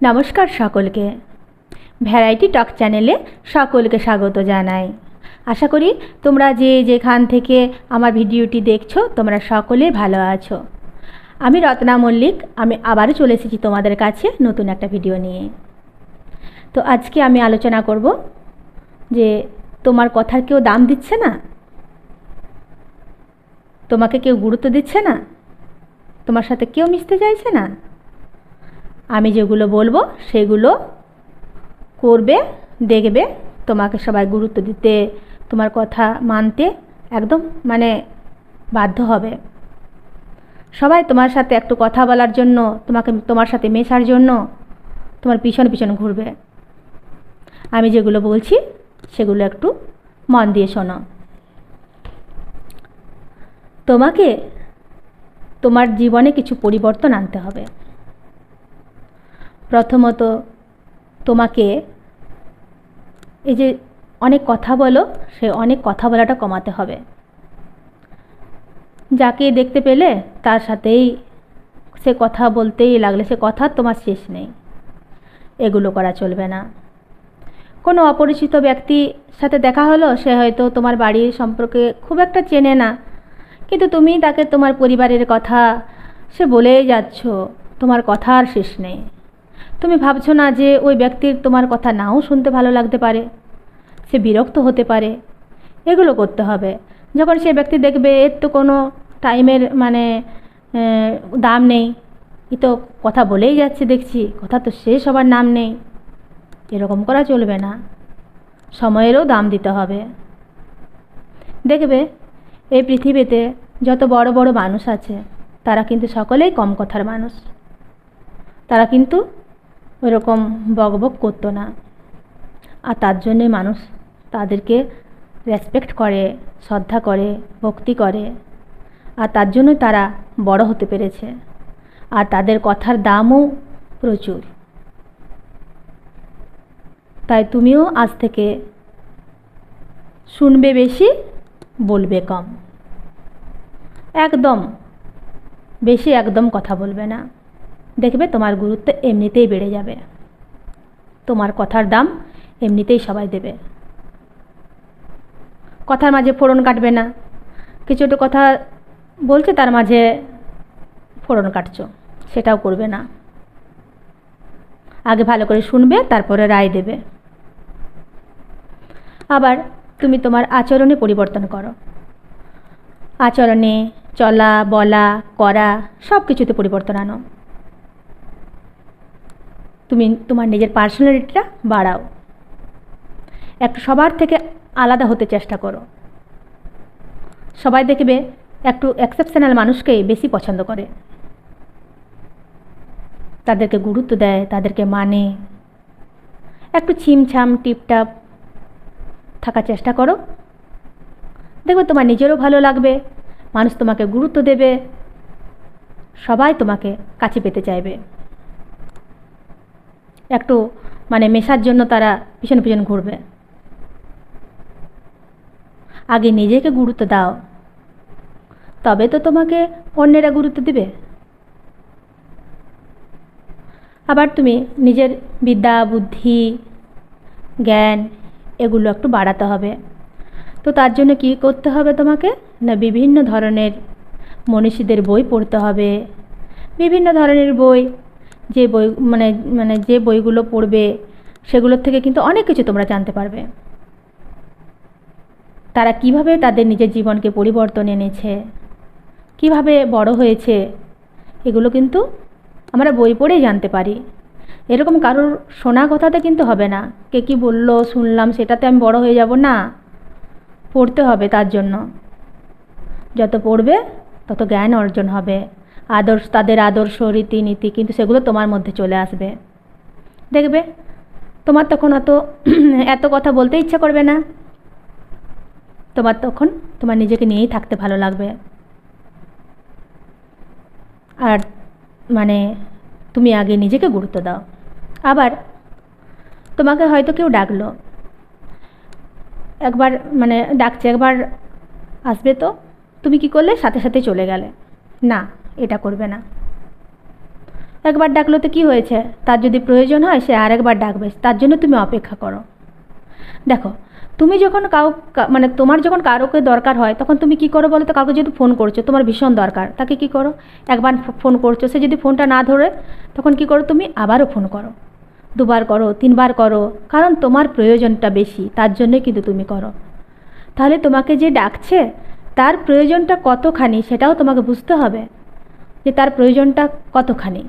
নমস্কার সকলকে। ভ্যারাইটি টক চ্যানেলে সকলকে স্বাগত জানাই। আশা করি তোমরা যে যেখান থেকে আমার ভিডিওটি দেখছো তোমরা সকলে ভালো আছো। আমি রত্না মল্লিক, আমি আবারও চলে এসেছি তোমাদের কাছে নতুন একটা ভিডিও নিয়ে। তো আজকে আমি আলোচনা করব যে তোমার কথার কেউ দাম দিচ্ছে না, তোমাকে কেউ গুরুত্ব দিচ্ছে না, তোমার সাথে কেউ মিশতে চাইছে না। আমি যেগুলো বলবো সেগুলো করবে, দেখবে তোমাকে সবাই গুরুত্ব দিতে, তোমার কথা মানতে একদম বাধ্য হবে। সবাই তোমার সাথে একটু কথা বলার জন্য, তোমার সাথে মেশার জন্য তোমার পিছন পিছন ঘুরবে। আমি যেগুলো বলছি সেগুলো একটু মন দিয়ে শোনো। তোমাকে তোমার জীবনে কিছু পরিবর্তন আনতে হবে। প্রথমত তোমাকে এই যে অনেক কথা বলো, সে অনেক কথা বলাটা কমাতে হবে। যাকে দেখতে পেলে তার সাথেই সে কথা বলতেই লাগলে, সে কথা তোমার শেষ নেই, এগুলো করা চলবে না। কোনো অপরিচিত ব্যক্তির সাথে দেখা হলো, সে হয়তো তোমার বাড়ির সম্পর্কে খুব একটা চেনে না, কিন্তু তুমি তাকে তোমার পরিবারের কথা সে বলেই যাচ্ছ, তোমার কথা আর শেষ নেই। তুমি ভাবছো না যে ওই ব্যক্তির তোমার কথা নাও শুনতে ভালো লাগতে পারে, সে বিরক্ত হতে পারে। এগুলো করতে হবে। যখন সে ব্যক্তি দেখবে এর তো কোনো টাইমের দাম নেই, এ তো কথা বলেই যাচ্ছে, দেখছি কথা তো শেষ হবার নাম নেই, এরকম করা চলবে না। সময়েরও দাম দিতে হবে। দেখবে এই পৃথিবীতে যত বড় বড় মানুষ আছে তারা কিন্তু সকলেই কম কথার মানুষ। তারা কিন্তু ওইরকম বকবক করতো না, আর তার জন্যে মানুষ তাদেরকে রেসপেক্ট করে, শ্রদ্ধা করে, ভক্তি করে, আর তার জন্যই তারা বড় হতে পেরেছে, আর তাদের কথার দামও প্রচুর। তাই তুমিও আজ থেকে শুনবে বেশি, বলবে কম। একদম বেশি একদম কথা বলবে না। দেখবে তোমার গুরুত্ব এমনিতেই বেড়ে যাবে, তোমার কথার দাম এমনিতেই সবাই দেবে। কথার মাঝে ফোড়ন কাটবে না। কিছু একটু কথা বলছে তার মাঝে ফোড়ন কাটছো, সেটাও করবে না। আগে ভালো করে শুনবে, তারপরে রায় দেবে। আবার তুমি তোমার আচরণে পরিবর্তন করো। আচরণে, চলা বলা করা সব কিছুতে পরিবর্তন আনো। তুমি তোমার নিজের পার্সোনালিটিটা বাড়াও। একটু সবার থেকে আলাদা হতে চেষ্টা করো। সবাই দেখবে একটু এক্সেপশনাল মানুষকেই বেশি পছন্দ করে, তাদেরকে গুরুত্ব দেয়, তাদেরকে মানে। একটু ছিমছাম টিপটাপ থাকার চেষ্টা করো। দেখবে তোমার নিজেরও ভালো লাগবে, মানুষ তোমাকে গুরুত্ব দেবে, সবাই তোমাকে কাছে পেতে চাইবে। একটু মেশার জন্য তারা পিছন পিছন ঘুরবে। আগে নিজেকে গুরুত্ব দাও, তবে তো তোমাকে অন্যেরা গুরুত্ব দেবে। আবার তুমি নিজের বিদ্যা, বুদ্ধি, জ্ঞান এগুলো একটু বাড়াতে হবে। তো তার জন্য কী করতে হবে তোমাকে না, বিভিন্ন ধরনের মনীষীদের বই পড়তে হবে। বিভিন্ন ধরনের বই, যে বই যে বইগুলো পড়বে সেগুলোর থেকে কিন্তু অনেক কিছু তোমরা জানতে পারবে। তারা কিভাবে তাদের নিজের জীবনকে পরিবর্তন এনেছে, কিভাবে বড় হয়েছে, এগুলো কিন্তু আমরা বই পড়েই জানতে পারি। এরকম কারোর শোনা কথাতে কিন্তু হবে না, কে কী বললো শুনলাম সেটাতে আমি বড় হয়ে যাব না। পড়তে হবে। তার জন্য যত পড়বে তত জ্ঞান অর্জন হবে, তাদের আদর্শ রীতিনীতি কিন্তু সেগুলো তোমার মধ্যে চলে আসবে। দেখবে তোমার তখন এত কথা বলতে ইচ্ছা করবে না, তোমার তখন তোমার নিজেকে নিয়েই থাকতে ভালো লাগবে। আর তুমি আগে নিজেকে গুরুত্ব দাও। আবার তোমাকে হয়তো কেউ ডাকলো, একবার ডাকছে, একবার আসবে, তো তুমি কি করলে, সাথে সাথে চলে গেলে। না, এটা করবে না। একবার ডাকলো তো কী হয়েছে, তার যদি প্রয়োজন হয় সে আরেকবার ডাকবে, তার জন্য তুমি অপেক্ষা করো। দেখো, তুমি যখন মানে তোমার যখন কারোকে দরকার হয় তখন তুমি কি করো বলো তো? কাউকে যদি ফোন করছো, তোমার ভীষণ দরকার, তাকে কি করো? একবার ফোন করছো, সে যদি ফোনটা না ধরে তখন কি করো? তুমি আবারও ফোন করো, দুবার করো, তিনবার করো, কারণ তোমার প্রয়োজনটা বেশি, তার জন্যই কিন্তু তুমি করো। তাহলে তোমাকে যে ডাকছে তার প্রয়োজনটা কতখানি সেটাও তোমাকে বুঝতে হবে, যে তার প্রয়োজনটা কতখানি।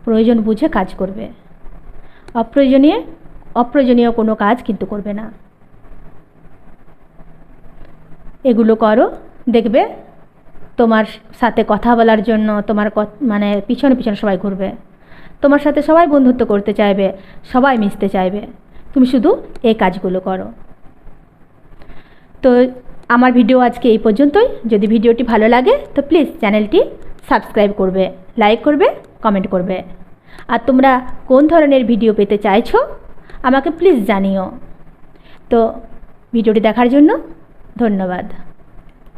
প্রয়োজন বুঝে কাজ করবে, অপ্রয়োজনীয় কোনো কাজ কিন্তু করবে না। এগুলো করো, দেখবে তোমার সাথে কথা বলার জন্য তোমার মানে পিছনে পিছনে সবাই ঘুরবে, তোমার সাথে সবাই বন্ধুত্ব করতে চাইবে, সবাই মিশতে চাইবে। তুমি শুধু এই কাজগুলো করো। তো আমার ভিডিও আজকে এই পর্যন্তই। যদি ভিডিওটি ভালো লাগে তো প্লিজ চ্যানেলটি সাবস্ক্রাইব করবে, লাইক করবে, কমেন্ট করবে। আর তোমরা কোন ধরনের ভিডিও পেতে চাইছো আমাকে প্লিজ জানিও। তো ভিডিওটি দেখার জন্য ধন্যবাদ।